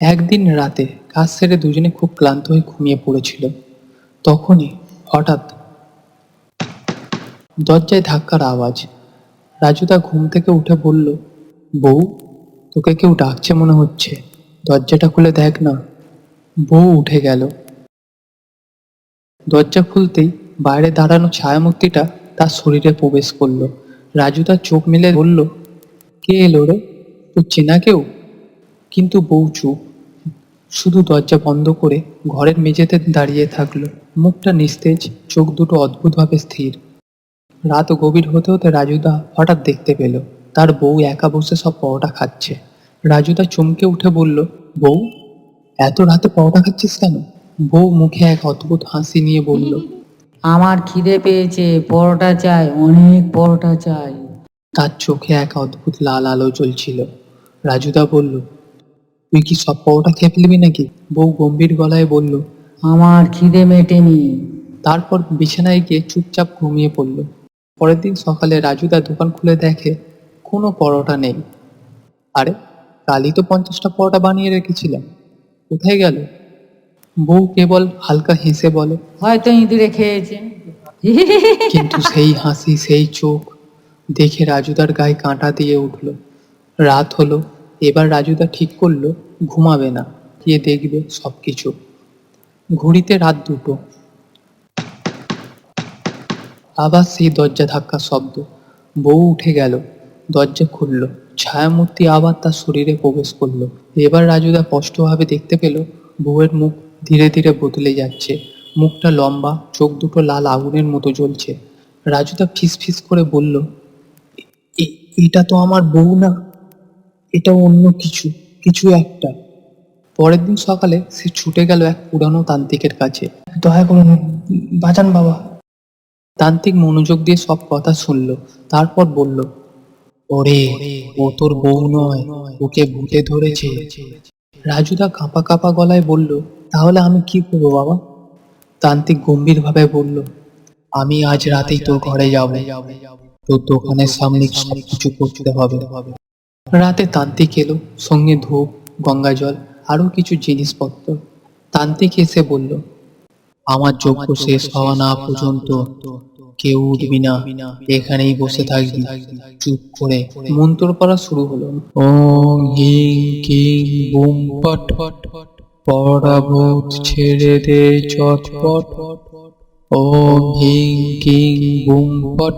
একদিন রাতে কাজ সেরে দুজনে খুব ক্লান্ত হয়ে ঘুমিয়ে পড়েছিল। তখনই হঠাৎ দরজায় ধাক্কার আওয়াজ। রাজুদা ঘুম থেকে উঠে বলল, বউ, তোকে কেউ ডাকছে মনে হচ্ছে, দরজাটা খুলে দেখ না। বউ উঠে গেল। দরজা খুলতেই বাইরে দাঁড়ানো ছায়ামূর্তিটা তার শরীরে প্রবেশ করলো। রাজু তার চোখ মেলে বলল, কে এলো রে? তোর চেনা কেউ? কিন্তু বউ চুপ, শুধু দরজা বন্ধ করে ঘরের মেঝেতে দাঁড়িয়ে থাকলো, মুখটা নিস্তেজ, চোখ দুটো অদ্ভুতভাবে স্থির। রাত গভীর হতে হতে রাজুদা হঠাৎ দেখতে পেল তার বউ একা বসে সব পরোটা খাচ্ছে। রাজুদা চমকে উঠে বলল, বউ, এত রাতে পরোটা খাচ্ছিস কেন? বউ মুখে এক অদ্ভুত হাসি নিয়ে বলল, আমার খিদে পেয়েছে, পরোটা চাই, অনেক পরোটা চাই। তার চোখে এক অদ্ভুত লাল আলো জ্বলছিল। রাজুদা বলল, তুই কি সব পরোটা খেয়ে ফেলবি নাকি? বউ গম্ভীর গলায় বলল, আমার খিদে মেটেনি। তারপর বিছানায় গিয়ে চুপচাপ ঘুমিয়ে পড়ল। পরের দিন সকালে রাজুদা দোকান খুলে দেখে কোনো পরোটা নেই। আরে, কালই তো 50টা পরোটা বানিয়ে রেখেছিলাম, কোথায় গেল? বউ কেবল হালকা হেসে বলে, হয়তো ইঁদুরে খেয়েছে। কিন্তু সেই হাসি, সেই চোখ দেখে রাজুদার গায়ে কাঁটা দিয়ে উঠল। রাত হলো, এবার রাজুদা ঠিক করলো ঘুমাবে না, গিয়ে দেখবে সব কিছু। ঘড়িতে রাত 2টো। আবার সেই দরজা ধাক্কা শব্দ। বউ উঠে গেল, দরজা খুলল, ছায়ামূর্তি আবার তার শরীরে প্রবেশ করলো। এবার রাজুদা স্পষ্টভাবে দেখতে পেল বউয়ের মুখ ধীরে ধীরে বদলে যাচ্ছে। মুখটা লম্বা, চোখ দুটো লাল আগুনের মতো জ্বলছে। রাজুদা ফিস ফিস করে বলল, এটা তো আমার বউ না, এটা অন্য কিছু, কিছু একটা। পরের দিন সকালে সে ছুটে গেল এক পুরানো তান্ত্রিকের কাছে। দয়া করুন, বাঁচান বাবা। তান্ত্রিক মনোযোগ দিয়ে সব কথা শুনল, তারপর বলল, ওরে, ও তোর বউ নয়, ওকে ভূতে ধরেছে। রাজুদা কাঁপা কাঁপা গলায় বলল, তাহলে আমি কি করবো বাবা? তান্ত্রিক গম্ভীরভাবে বলল, আমি আজ রাতেই তোর ঘরে যাব, তোর দোকানের সামনে সবকিছু করতে হবে। রাতে তান্ত্রিক এলো, সঙ্গে ধূপ, গঙ্গাজল, আরো কিছু জিনিসপত্র। তান্ত্রিক এসে বলল, আমার যজ্ঞ শেষ হওয়া না পর্যন্ত কেউ উঠবি না, এখানেই বসে থাকবি চুপ করে। মন্ত্র পড়া শুরু হলো। ওং হিং কিং বুম ফট, পরাভূত ছেড়ে দে চটপট। ওং হিং কিং বুম ফট।